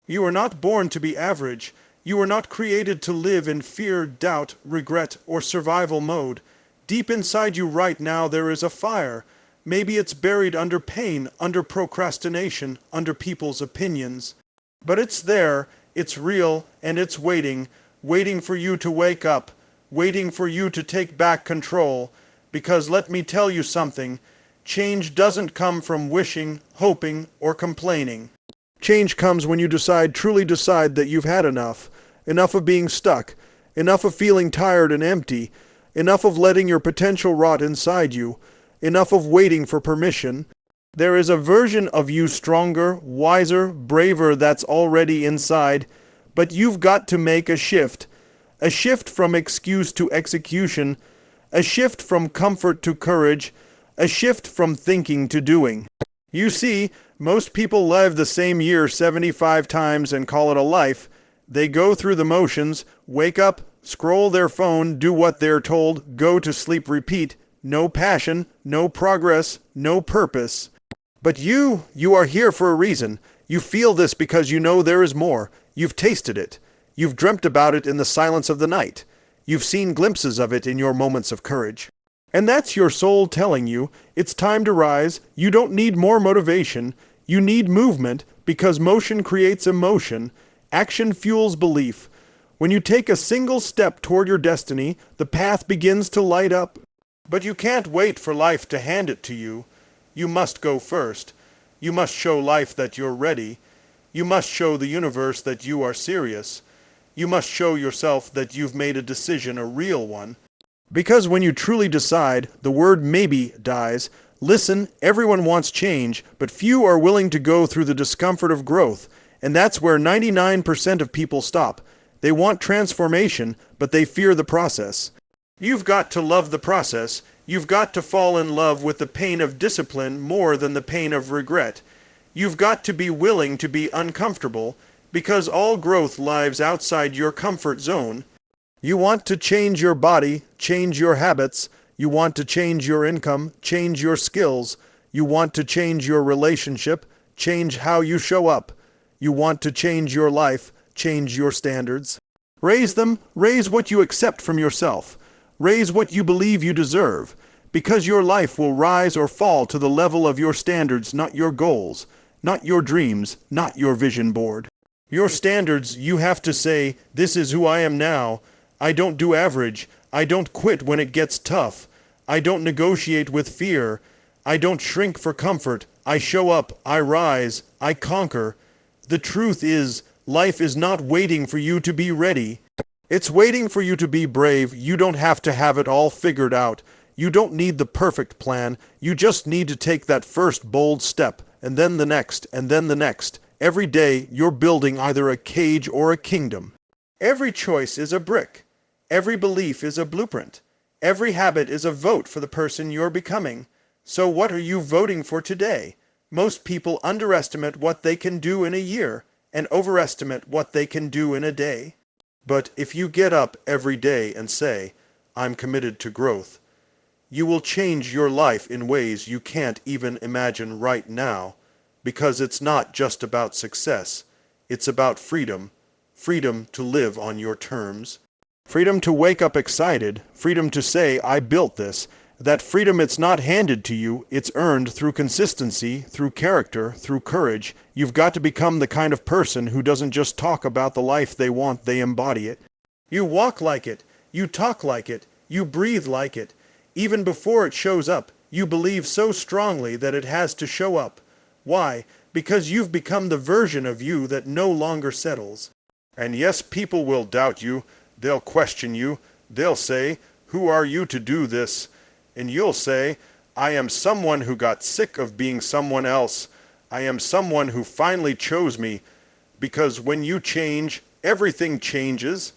You are not born to be average. You are not created to live in fear, doubt, regret, or survival mode. Deep inside you right now there is a fire. Maybe it's buried under pain, under procrastination, under people's opinions. But it's there, it's real, and it's waiting, waiting for you to wake up, waiting for you to take back control. Because let me tell you something, change doesn't come from wishing, hoping, or complaining. Change comes when you truly decide that you've had enough. Enough of being stuck. Enough of feeling tired and empty. Enough of letting your potential rot inside you. Enough of waiting for permission. There is a version of you stronger, wiser, braver that's already inside, but you've got to make a shift. A shift from excuse to execution. A shift from comfort to courage. A shift from thinking to doing. You see, most people live the same year 75 times and call it a life. They go through the motions, wake up, scroll their phone, do what they're told, go to sleep, repeat. No passion, no progress, no purpose. But you are here for a reason. You feel this because you know there is more. You've tasted it. You've dreamt about it in the silence of the night. You've seen glimpses of it in your moments of courage. And that's your soul telling you, it's time to rise. You don't need more motivation. You need movement, because motion creates emotion. Action fuels belief. When you take a single step toward your destiny, the path begins to light up. But you can't wait for life to hand it to you. You must go first. You must show life that you're ready. You must show the universe that you are serious. You must show yourself that you've made a decision, a real one. Because when you truly decide, the word maybe dies. Listen, everyone wants change, but few are willing to go through the discomfort of growth. And that's where 99% of people stop. They want transformation, but they fear the process. You've got to love the process. You've got to fall in love with the pain of discipline more than the pain of regret. You've got to be willing to be uncomfortable, because all growth lies outside your comfort zone. You want to change your body, change your habits. You want to change your income, change your skills. You want to change your relationship, change how you show up. You want to change your life, change your standards. Raise them, raise what you accept from yourself. Raise what you believe you deserve, because your life will rise or fall to the level of your standards, not your goals, not your dreams, not your vision board. Your standards, you have to say, this is who I am now. I don't do average. I don't quit when it gets tough. I don't negotiate with fear. I don't shrink for comfort. I show up. I rise. I conquer. The truth is, life is not waiting for you to be ready. It's waiting for you to be brave. You don't have to have it all figured out. You don't need the perfect plan. You just need to take that first bold step, and then the next, and then the next. Every day, you're building either a cage or a kingdom. Every choice is a brick. Every belief is a blueprint. Every habit is a vote for the person you're becoming. So what are you voting for today? Most people underestimate what they can do in a year and overestimate what they can do in a day. But if you get up every day and say, I'm committed to growth, you will change your life in ways you can't even imagine right now, because it's not just about success. It's about freedom. Freedom to live on your terms. Freedom to wake up excited. Freedom to say, I built this. That freedom, it's not handed to you. It's earned through consistency, through character, through courage. You've got to become the kind of person who doesn't just talk about the life they want, they embody it. You walk like it. You talk like it. You breathe like it. Even before it shows up, you believe so strongly that it has to show up. Why? Because you've become the version of you that no longer settles. And yes, people will doubt you. They'll question you. They'll say, who are you to do this? And you'll say, I am someone who got sick of being someone else. I am someone who finally chose me. Because when you change, everything changes.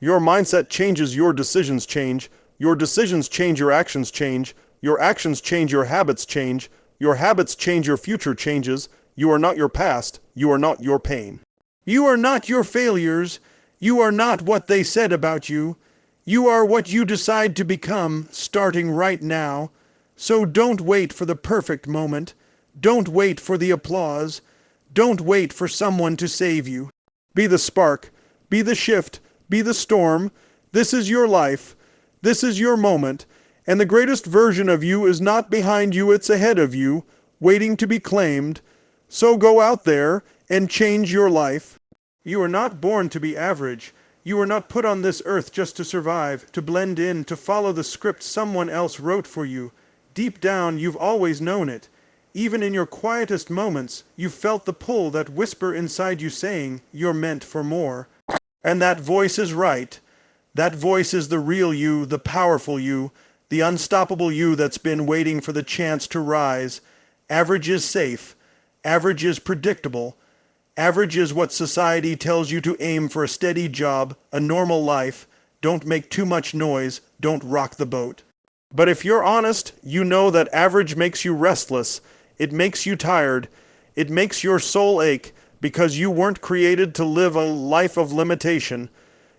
Your mindset changes, your decisions change. Your decisions change, your actions change. Your actions change, your habits change. Your habits change, your future changes. You are not your past. You are not your pain. You are not your failures. You are not what they said about you. You are what you decide to become, starting right now. So don't wait for the perfect moment. Don't wait for the applause. Don't wait for someone to save you. Be the spark. Be the shift. Be the storm. This is your life. This is your moment. And the greatest version of you is not behind you, it's ahead of you, waiting to be claimed. So go out there and change your life. You are not born to be average. You were not put on this earth just to survive, to blend in, to follow the script someone else wrote for you. Deep down, you've always known it. Even in your quietest moments, you've felt the pull, that whisper inside you saying, you're meant for more. And that voice is right. That voice is the real you, the powerful you, the unstoppable you that's been waiting for the chance to rise. Average is safe. Average is predictable. Average is what society tells you to aim for: a steady job, a normal life. Don't make too much noise. Don't rock the boat. But if you're honest, you know that average makes you restless. It makes you tired. It makes your soul ache, because you weren't created to live a life of limitation.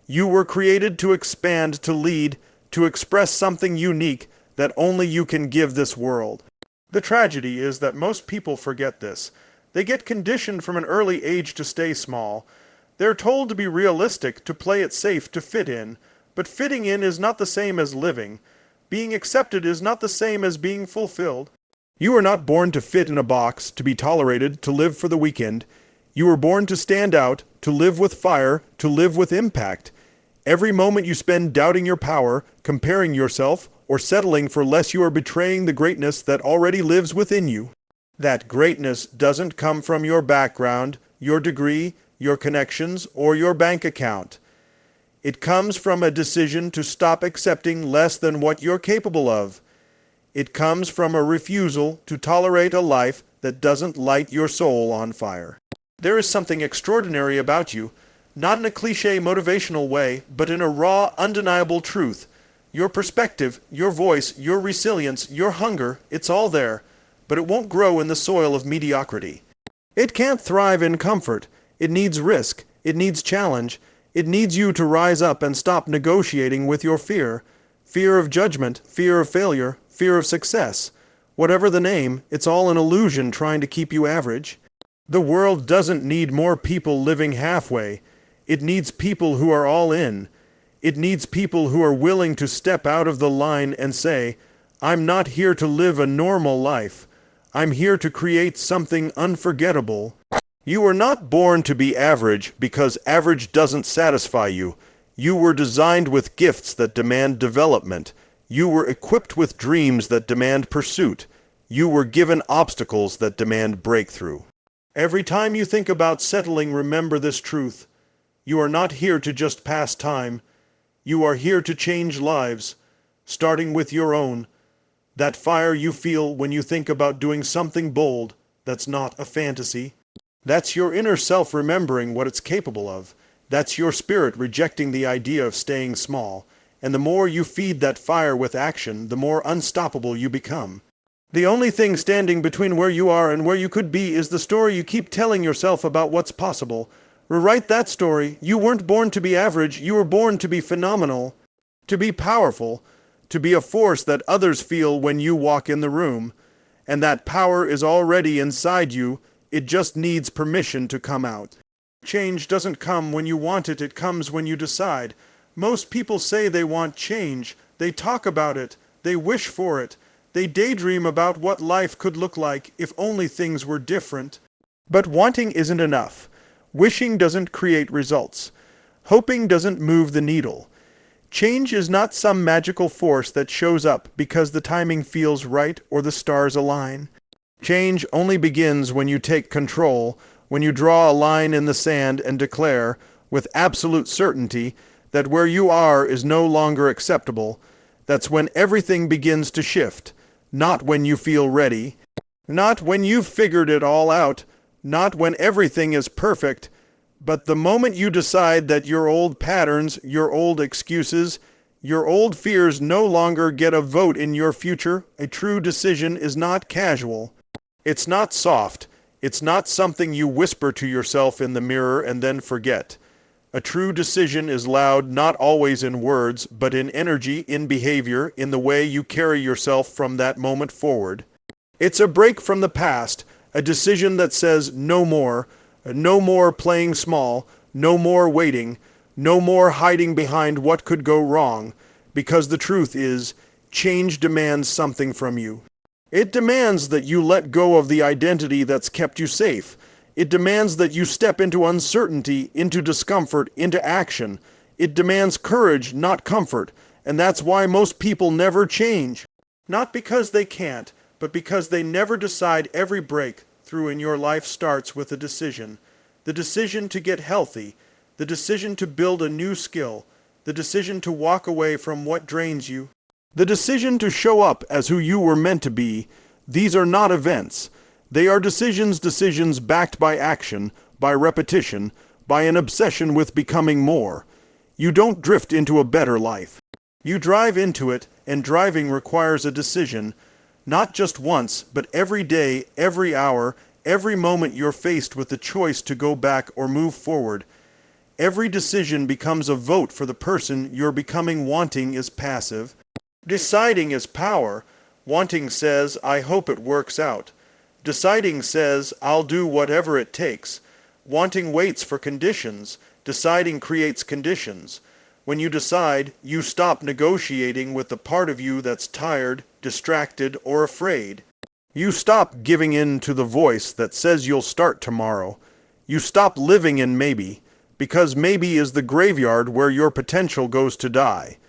You were created to expand, to lead, to express something unique that only you can give this world. The tragedy is that most people forget this. They get conditioned from an early age to stay small. They're told to be realistic, to play it safe, to fit in. But fitting in is not the same as living. Being accepted is not the same as being fulfilled. You were not born to fit in a box, to be tolerated, to live for the weekend. You were born to stand out, to live with fire, to live with impact. Every moment you spend doubting your power, comparing yourself, or settling for less, you are betraying the greatness that already lives within you. That greatness doesn't come from your background, your degree, your connections, or your bank account. It comes from a decision to stop accepting less than what you're capable of. It comes from a refusal to tolerate a life that doesn't light your soul on fire. There is something extraordinary about you, not in a cliché motivational way, but in a raw, undeniable truth. Your perspective, your voice, your resilience, your hunger, it's all there, but it won't grow in the soil of mediocrity. It can't thrive in comfort. It needs risk. It needs challenge. It needs you to rise up and stop negotiating with your fear. Fear of judgment, fear of failure, fear of success. Whatever the name, it's all an illusion trying to keep you average. The world doesn't need more people living halfway. It needs people who are all in. It needs people who are willing to step out of the line and say, I'm not here to live a normal life. I'm here to create something unforgettable. You were not born to be average because average doesn't satisfy you. You were designed with gifts that demand development. You were equipped with dreams that demand pursuit. You were given obstacles that demand breakthrough. Every time you think about settling, remember this truth. You are not here to just pass time. You are here to change lives, starting with your own. That fire you feel when you think about doing something bold that's not a fantasy. That's your inner self remembering what it's capable of. That's your spirit rejecting the idea of staying small. And the more you feed that fire with action, the more unstoppable you become. The only thing standing between where you are and where you could be is the story you keep telling yourself about what's possible. Rewrite that story. You weren't born to be average. You were born to be phenomenal, to be powerful, to be a force that others feel when you walk in the room. And that power is already inside you. It just needs permission to come out. Change doesn't come when you want it. It comes when you decide. Most people say they want change. They talk about it. They wish for it. They daydream about what life could look like if only things were different. But wanting isn't enough. Wishing doesn't create results. Hoping doesn't move the needle. Change is not some magical force that shows up because the timing feels right or the stars align. Change only begins when you take control, when you draw a line in the sand and declare, with absolute certainty, that where you are is no longer acceptable. That's when everything begins to shift, not when you feel ready, not when you've figured it all out, not when everything is perfect, but the moment you decide that your old patterns, your old excuses, your old fears no longer get a vote in your future. A true decision is not casual. It's not soft. It's not something you whisper to yourself in the mirror and then forget. A true decision is loud, not always in words, but in energy, in behavior, in the way you carry yourself from that moment forward. It's a break from the past, A decision that says no more, no more playing small, no more waiting, no more hiding behind what could go wrong, because the truth is, change demands something from you. It demands that you let go of the identity that's kept you safe. It demands that you step into uncertainty, into discomfort, into action. It demands courage, not comfort, and that's why most people never change. Not because they can't, but because they never decide. Every breakthrough in your life starts with a decision. The decision to get healthy, the decision to build a new skill, the decision to walk away from what drains you, the decision to show up as who you were meant to be. These are not events. They are decisions backed by action, by repetition, by an obsession with becoming more. You don't drift into a better life. You drive into it, and driving requires a decision, not just once, but every day, every hour, every moment you're faced with the choice to go back or move forward. Every decision becomes a vote for the person you're becoming. Wanting is passive. Deciding is power. Wanting says, I hope it works out. Deciding says, I'll do whatever it takes. Wanting waits for conditions. Deciding creates conditions. When you decide, you stop negotiating with the part of you that's tired, distracted, or afraid. You stop giving in to the voice that says you'll start tomorrow. You stop living in maybe, because maybe is the graveyard where your potential goes to die.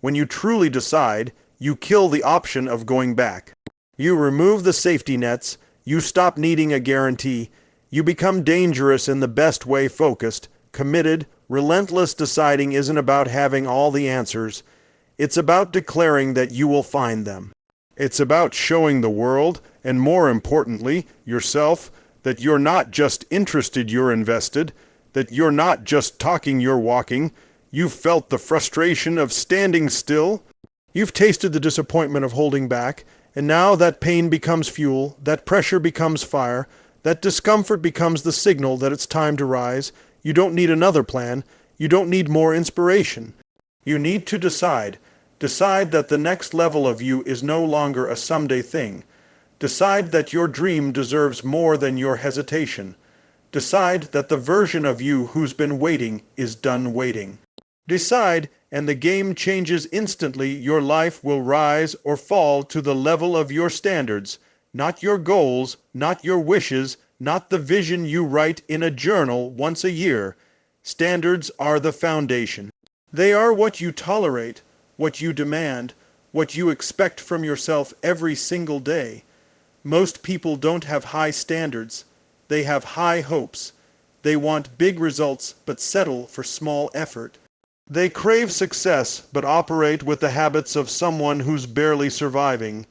When you truly decide, you kill the option of going back. You remove the safety nets. You stop needing a guarantee. You become dangerous in the best way. Focused, committed, relentless. Deciding isn't about having all the answers. It's about declaring that you will find them. It's about showing the world, and more importantly, yourself, that you're not just interested, you're invested, that you're not just talking, you're walking. You've felt the frustration of standing still. You've tasted the disappointment of holding back, and now that pain becomes fuel, that pressure becomes fire, that discomfort becomes the signal that it's time to rise. You don't need another plan. You don't need more inspiration. You need to decide. Decide that the next level of you is no longer a someday thing. Decide that your dream deserves more than your hesitation. Decide that the version of you who's been waiting is done waiting. Decide, and the game changes instantly. Your life will rise or fall to the level of your standards, not your goals, not your wishes, not the vision you write in a journal once a year. Standards are the foundation. They are what you tolerate, what you demand, what you expect from yourself every single day. Most people don't have high standards. They have high hopes. They want big results but settle for small effort. They crave success but operate with the habits of someone who's barely surviving.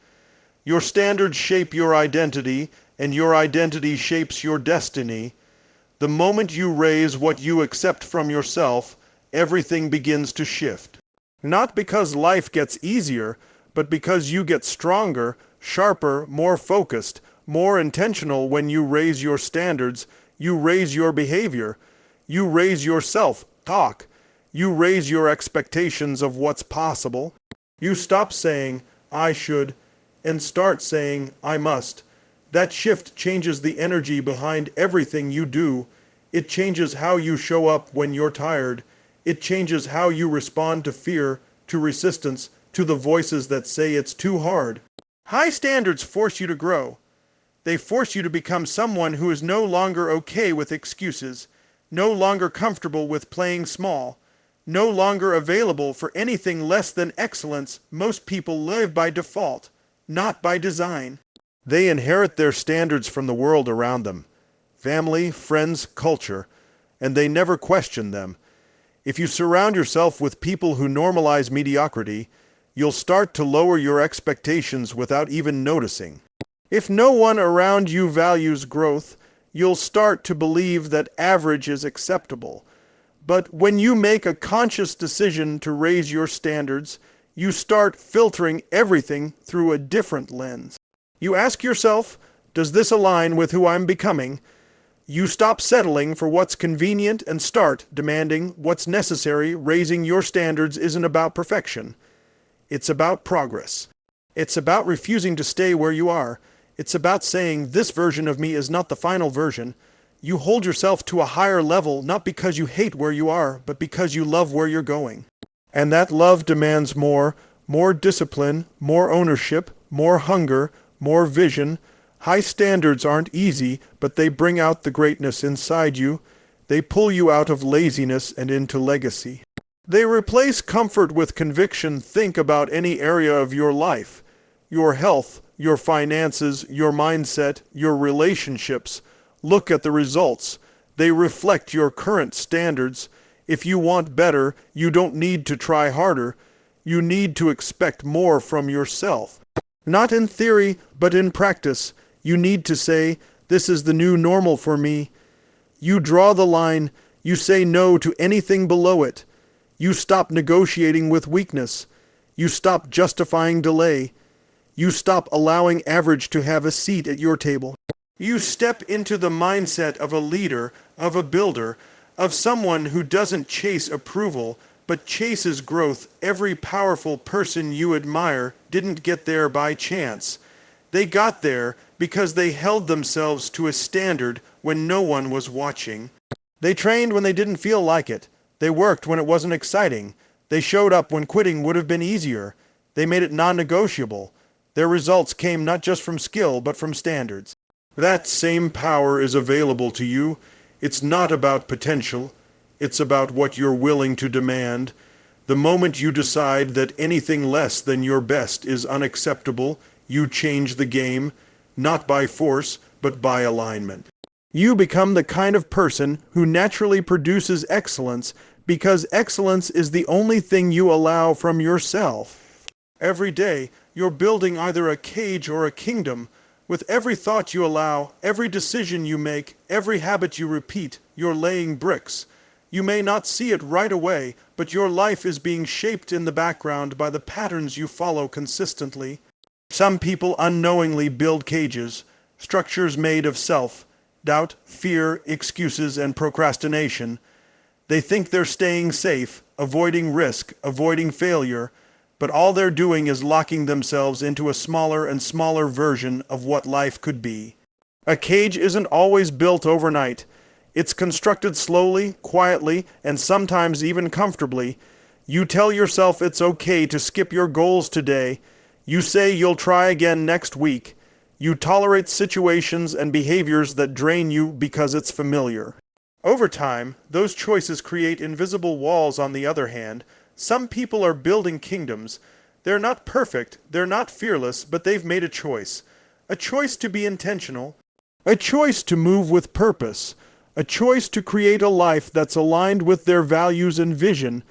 Your standards shape your identity, and your identity shapes your destiny. The moment you raise what you accept from yourself, everything begins to shift. Not because life gets easier, but because you get stronger, sharper, more focused, more intentional. When you raise your standards, you raise your behavior. You raise your self-talk. You raise your expectations of what's possible. You stop saying, I should, and start saying, I must. That shift changes the energy behind everything you do. It changes how you show up when you're tired. It changes how you respond to fear, to resistance, to the voices that say it's too hard. High standards force you to grow. They force you to become someone who is no longer okay with excuses, no longer comfortable with playing small, no longer available for anything less than excellence. Most people live by default, not by design. They inherit their standards from the world around them, family, friends, culture, and they never question them. If you surround yourself with people who normalize mediocrity, you'll start to lower your expectations without even noticing. If no one around you values growth, you'll start to believe that average is acceptable. But when you make a conscious decision to raise your standards, you start filtering everything through a different lens. You ask yourself, does this align with who I'm becoming? You stop settling for what's convenient and start demanding what's necessary. Raising your standards isn't about perfection. It's about progress. It's about refusing to stay where you are. It's about saying, this version of me is not the final version. You hold yourself to a higher level not because you hate where you are, but because you love where you're going. And that love demands more discipline, more ownership, more hunger, more vision. High standards aren't easy, but they bring out the greatness inside you. They pull you out of laziness and into legacy. They replace comfort with conviction. Think about any area of your life. Your health, your finances, your mindset, your relationships. Look at the results. They reflect your current standards. If you want better, you don't need to try harder. You need to expect more from yourself. Not in theory, but in practice. You need to say, this is the new normal for me. You draw the line. You say no to anything below it. You stop negotiating with weakness. You stop justifying delay. You stop allowing average to have a seat at your table. You step into the mindset of a leader, of a builder, of someone who doesn't chase approval, but chases growth. Every powerful person you admire didn't get there by chance. They got there because they held themselves to a standard when no one was watching. They trained when they didn't feel like it. They worked when it wasn't exciting. They showed up when quitting would have been easier. They made it non-negotiable. Their results came not just from skill, but from standards. That same power is available to you. It's not about potential. It's about what you're willing to demand. The moment you decide that anything less than your best is unacceptable, you change the game, not by force, but by alignment. You become the kind of person who naturally produces excellence because excellence is the only thing you allow from yourself. Every day, you're building either a cage or a kingdom. With every thought you allow, every decision you make, every habit you repeat, you're laying bricks. You may not see it right away, but your life is being shaped in the background by the patterns you follow consistently. Some people unknowingly build cages, structures made of self, doubt, fear, excuses, and procrastination. They think they're staying safe, avoiding risk, avoiding failure, but all they're doing is locking themselves into a smaller and smaller version of what life could be. A cage isn't always built overnight. It's constructed slowly, quietly, and sometimes even comfortably. You tell yourself it's okay to skip your goals today. You say you'll try again next week. You tolerate situations and behaviors that drain you because it's familiar. Over time, those choices create invisible walls. On the other hand, some people are building kingdoms. They're not perfect, they're not fearless, but they've made a choice. A choice to be intentional. A choice to move with purpose. A choice to create a life that's aligned with their values and vision.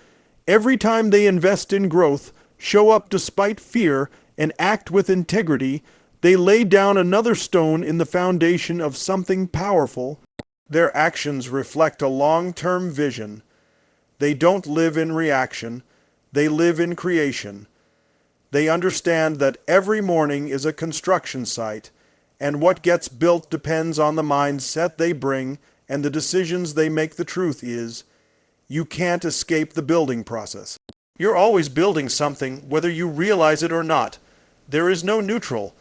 Every time they invest in growth, show up despite fear, and act with integrity, they lay down another stone in the foundation of something powerful. Their actions reflect a long-term vision. They don't live in reaction. They live in creation. They understand that every morning is a construction site, and what gets built depends on the mindset they bring and the decisions they make. The truth is, you can't escape the building process. You're always building something, whether you realize it or not. There is no neutral.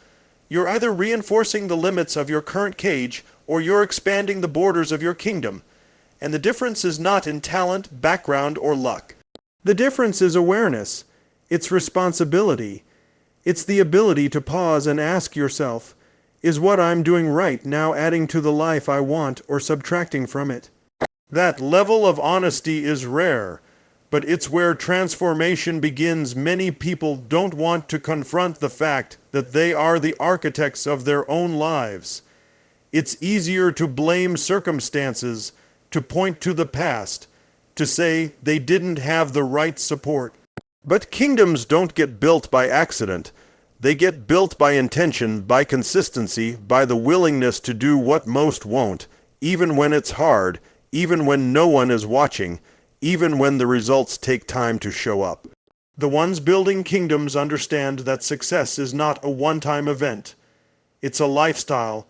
You're either reinforcing the limits of your current cage or you're expanding the borders of your kingdom. And the difference is not in talent, background, or luck. The difference is awareness. It's responsibility. It's the ability to pause and ask yourself, is what I'm doing right now adding to the life I want or subtracting from it? That level of honesty is rare, but it's where transformation begins. Many people don't want to confront the fact that they are the architects of their own lives. It's easier to blame circumstances, to point to the past, to say they didn't have the right support. But kingdoms don't get built by accident. They get built by intention, by consistency, by the willingness to do what most won't, even when it's hard, even when no one is watching, even when the results take time to show up. The ones building kingdoms understand that success is not a one-time event. It's a lifestyle.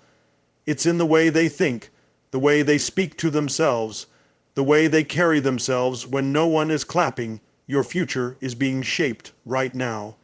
It's in the way they think, the way they speak to themselves, the way they carry themselves when no one is clapping. Your future is being shaped right now.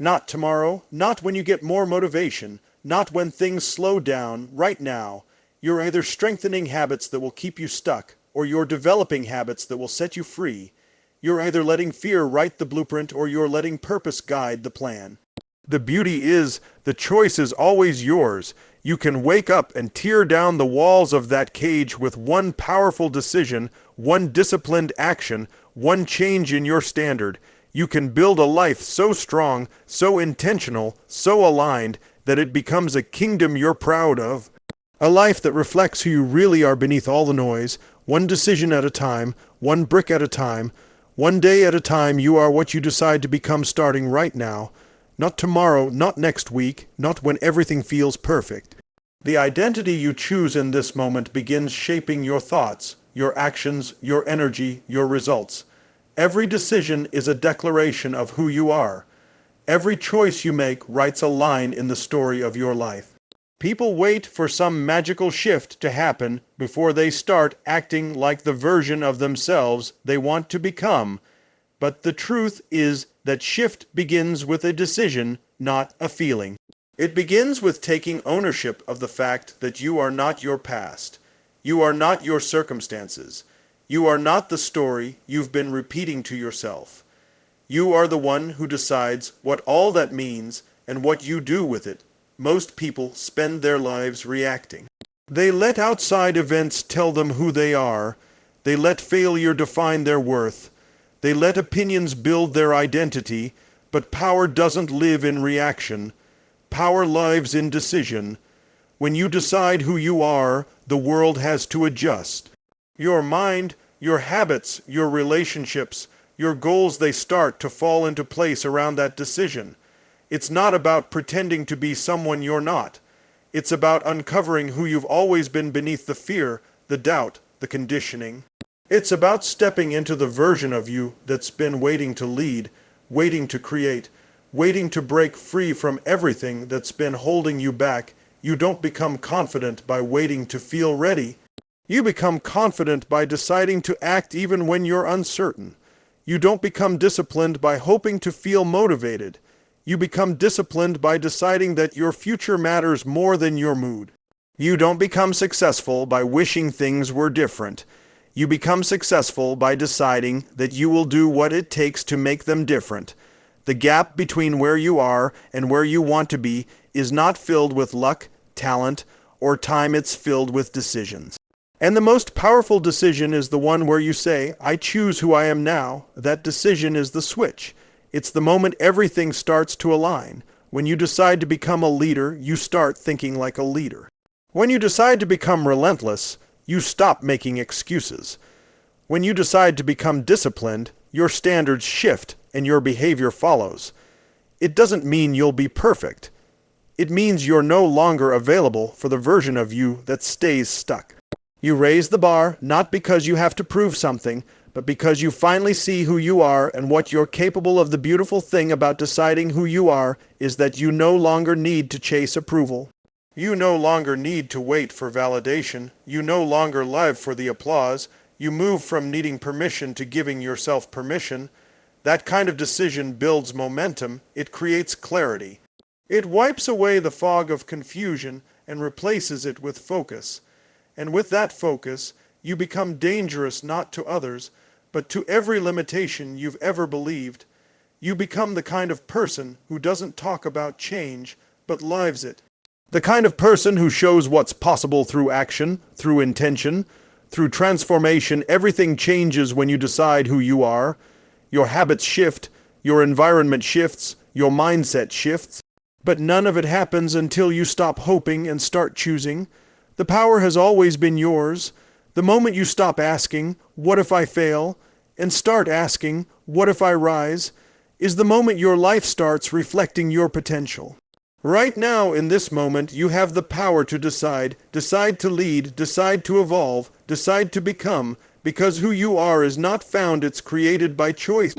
Not tomorrow, not when you get more motivation, not when things slow down, right now. You're either strengthening habits that will keep you stuck, or you're developing habits that will set you free. You're either letting fear write the blueprint, or you're letting purpose guide the plan. The beauty is, the choice is always yours. You can wake up and tear down the walls of that cage with one powerful decision, one disciplined action, one change in your standard. You can build a life so strong, so intentional, so aligned, that it becomes a kingdom you're proud of. A life that reflects who you really are beneath all the noise, one decision at a time, one brick at a time, one day at a time. You are what you decide to become starting right now. Not tomorrow, not next week, not when everything feels perfect. The identity you choose in this moment begins shaping your thoughts, your actions, your energy, your results. Every decision is a declaration of who you are. Every choice you make writes a line in the story of your life. People wait for some magical shift to happen before they start acting like the version of themselves they want to become. But the truth is that shift begins with a decision, not a feeling. It begins with taking ownership of the fact that you are not your past. You are not your circumstances. You are not the story you've been repeating to yourself. You are the one who decides what all that means and what you do with it. Most people spend their lives reacting. They let outside events tell them who they are. They let failure define their worth. They let opinions build their identity, but power doesn't live in reaction. Power lives in decision. When you decide who you are, the world has to adjust. Your mind, your habits, your relationships, your goals, they start to fall into place around that decision. It's not about pretending to be someone you're not. It's about uncovering who you've always been beneath the fear, the doubt, the conditioning. It's about stepping into the version of you that's been waiting to lead, waiting to create, waiting to break free from everything that's been holding you back. You don't become confident by waiting to feel ready. You become confident by deciding to act even when you're uncertain. You don't become disciplined by hoping to feel motivated. You become disciplined by deciding that your future matters more than your mood. You don't become successful by wishing things were different. You become successful by deciding that you will do what it takes to make them different. The gap between where you are and where you want to be is not filled with luck, talent, or time. It's filled with decisions. And the most powerful decision is the one where you say, I choose who I am now. That decision is the switch. It's the moment everything starts to align. When you decide to become a leader, you start thinking like a leader. When you decide to become relentless, you stop making excuses. When you decide to become disciplined, your standards shift and your behavior follows. It doesn't mean you'll be perfect. It means you're no longer available for the version of you that stays stuck. You raise the bar not because you have to prove something, but because you finally see who you are and what you're capable of. The beautiful thing about deciding who you are is that you no longer need to chase approval. You no longer need to wait for validation. You no longer live for the applause. You move from needing permission to giving yourself permission. That kind of decision builds momentum. It creates clarity. It wipes away the fog of confusion and replaces it with focus. And with that focus, you become dangerous not to others, but to every limitation you've ever believed. You become the kind of person who doesn't talk about change, but lives it. The kind of person who shows what's possible through action, through intention, through transformation. Everything changes when you decide who you are. Your habits shift, your environment shifts, your mindset shifts. But none of it happens until you stop hoping and start choosing. The power has always been yours. The moment you stop asking, what if I fail, and start asking, what if I rise, is the moment your life starts reflecting your potential. Right now, in this moment, you have the power to decide to lead, decide to evolve, decide to become, because who you are is not found, it's created by choice.